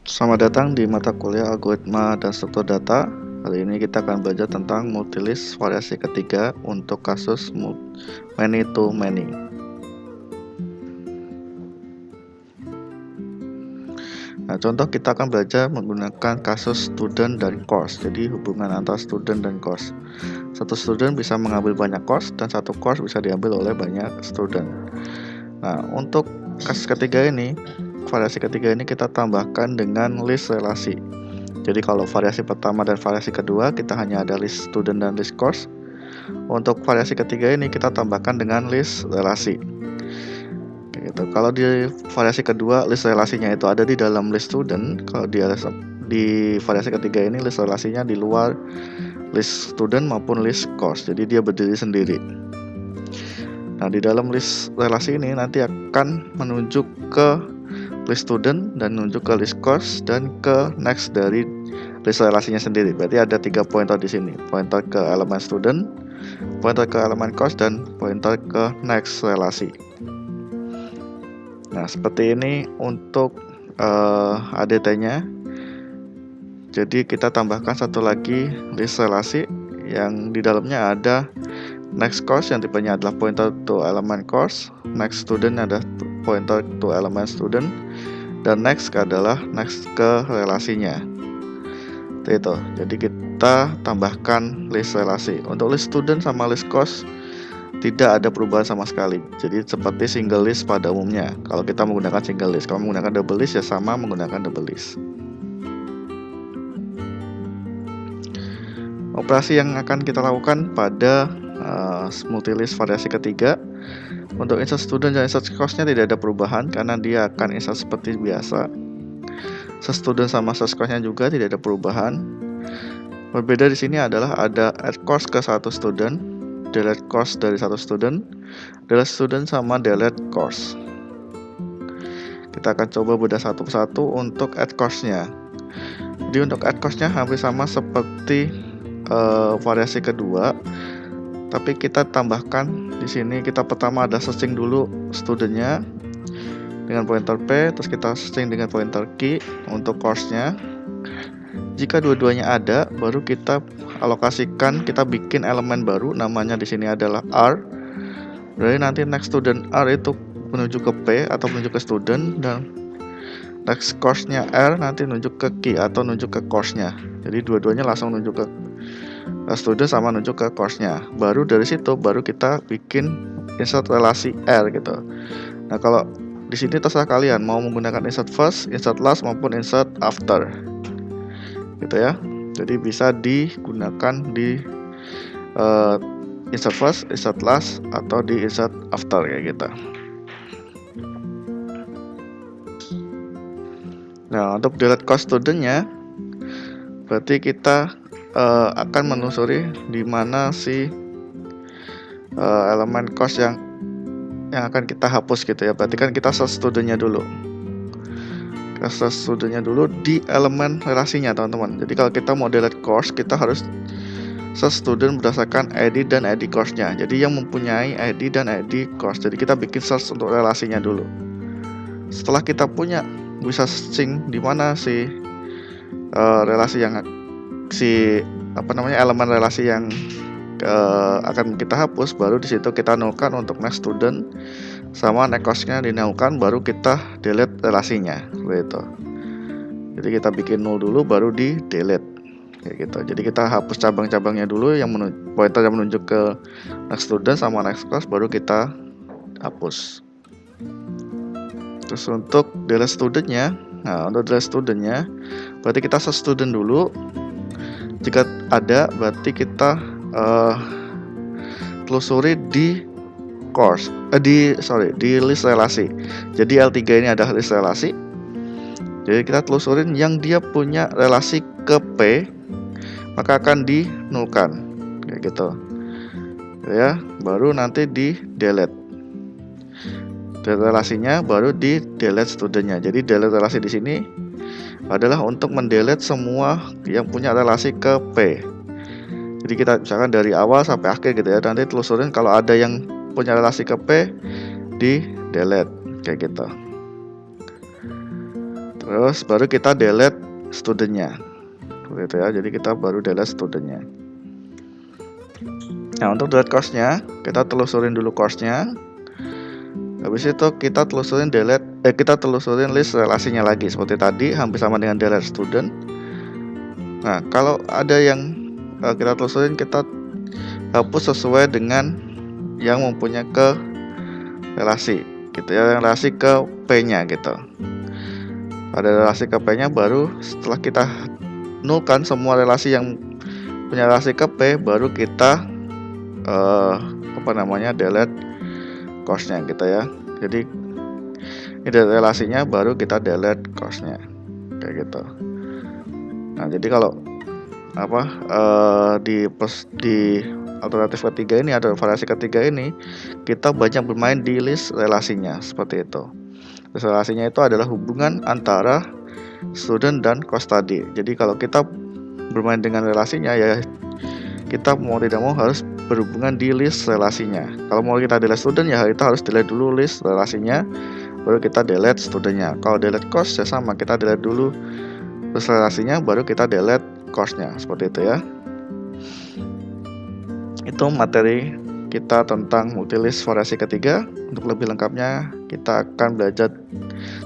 Selamat datang di mata kuliah algoritma dan struktur data. Kali ini kita akan belajar tentang multilist variasi ketiga untuk kasus many to many. Nah, contoh kita akan belajar menggunakan kasus student dan course. Jadi hubungan antara student dan course. Satu student bisa mengambil banyak course dan satu course bisa diambil oleh banyak student. Nah, untuk kasus ketiga ini, variasi ketiga ini kita tambahkan dengan list relasi. Jadi kalau variasi pertama dan variasi kedua kita hanya ada list student dan list course. Untuk variasi ketiga ini kita tambahkan dengan list relasi. Gitu. Kalau di variasi kedua list relasinya itu ada di dalam list student, kalau di variasi ketiga ini list relasinya di luar list student maupun list course. Jadi dia berdiri sendiri. Nah, di dalam list relasi ini nanti akan menunjuk ke list student dan menunjuk ke list course dan ke next dari list relasinya sendiri. Berarti ada 3 pointer di sini. Pointer ke elemen student, pointer ke elemen course, dan pointer ke next relasi. Nah, seperti ini untuk ADT-nya. Jadi kita tambahkan satu lagi list relasi yang di dalamnya ada next course yang tipenya adalah pointer to element course, next student ada pointer to element student, dan next adalah next ke relasinya. Itu. Jadi kita tambahkan list relasi. Untuk list student sama list course tidak ada perubahan sama sekali. Jadi seperti single list pada umumnya. Kalau kita menggunakan single list, kalau menggunakan double list ya sama menggunakan double list. Operasi yang akan kita lakukan pada multilist variasi ketiga, untuk insert student dan insert course-nya tidak ada perubahan karena dia akan insert seperti biasa. Student sama course-nya juga tidak ada perubahan. Berbeda di sini adalah ada add course ke satu student, delete course dari satu student, delete student sama delete course. Kita akan coba bedah satu persatu untuk add course-nya. Jadi untuk add course-nya hampir sama seperti variasi kedua, tapi kita tambahkan di sini. Kita pertama ada searching dulu studentnya dengan pointer P, terus kita searching dengan pointer Q untuk course-nya. Jika dua-duanya ada, baru kita alokasikan, kita bikin elemen baru, namanya di sini adalah R. Jadi nanti next student R itu menuju ke P atau menuju ke student, dan next course-nya R nanti menuju ke Q atau menuju ke course-nya. Jadi dua-duanya langsung menuju ke student sama menuju ke course-nya. Baru dari situ baru kita bikin insert relasi R gitu. Nah, kalau di sini terserah kalian mau menggunakan insert first, insert last maupun insert after. Gitu ya. Jadi bisa digunakan di insert first, insert last, atau di insert after kayak gitu. Nah, untuk delete course studentnya, berarti kita akan menelusuri di mana si elemen course yang akan kita hapus gitu ya. Berarti kan kita search studentnya dulu. Kita search studentnya dulu di elemen relasinya, teman-teman. Jadi kalau kita mau delete course, kita harus search student berdasarkan ID dan ID course-nya. Jadi yang mempunyai ID dan ID course. Jadi kita bikin search untuk relasinya dulu. Setelah kita punya, bisa searching di mana si relasi yang elemen relasi yang akan kita hapus, baru di situ kita nolkan untuk next student sama next course-nya dinolkan, baru kita delete relasinya gitu. Jadi kita bikin nol dulu baru di delete kayak gitu. Jadi kita hapus cabang-cabangnya dulu yang pointer yang menunjuk ke next student sama next course, baru kita hapus. Terus untuk delete studentnya, nah untuk delete studentnya berarti kita search student dulu. Jika ada, berarti kita telusuri di di list relasi. Jadi L3 ini adalah list relasi. Jadi kita telusurin yang dia punya relasi ke P, maka akan dinulkan kayak gitu. Ya, baru nanti di delete. Delete relasinya baru di delete studentnya. Jadi delete relasi di sini adalah untuk mendelete semua yang punya relasi ke P. Jadi kita misalkan dari awal sampai akhir gitu ya, nanti telusurin kalau ada yang punya relasi ke P di delete kayak gitu. Terus baru kita delete studentnya seperti itu ya. Jadi kita baru delete studentnya. Nah, untuk delete course-nya, kita telusurin dulu course-nya. Habis itu kita telusurin list relasinya lagi seperti tadi, hampir sama dengan delete student. Nah, kalau ada yang kita telusurin, kita hapus sesuai dengan yang mempunyai ke relasi gitu ya, relasi ke P-nya gitu. Pada relasi ke P-nya baru setelah kita nulkan semua relasi yang punya relasi ke P, baru kita delete course-nya gitu ya. Jadi ini relasinya, baru kita delete course-nya kayak gitu. Nah, jadi kalau di alternatif ketiga ini atau variasi ketiga ini, kita banyak bermain di list relasinya seperti itu. List relasinya itu adalah hubungan antara student dan course tadi. Jadi kalau kita bermain dengan relasinya, ya kita mau tidak mau harus berhubungan di list relasinya. Kalau mau kita delete student, ya kita harus delete dulu list relasinya, baru kita delete studentnya. Kalau delete course, ya sama, kita delete dulu list relasinya, baru kita delete course-nya seperti itu ya. Itu materi kita tentang multilist variasi ketiga. Untuk lebih lengkapnya, kita akan belajar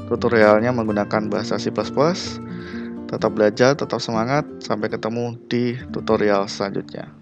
tutorialnya menggunakan bahasa C++. Tetap belajar, tetap semangat. Sampai ketemu di tutorial selanjutnya.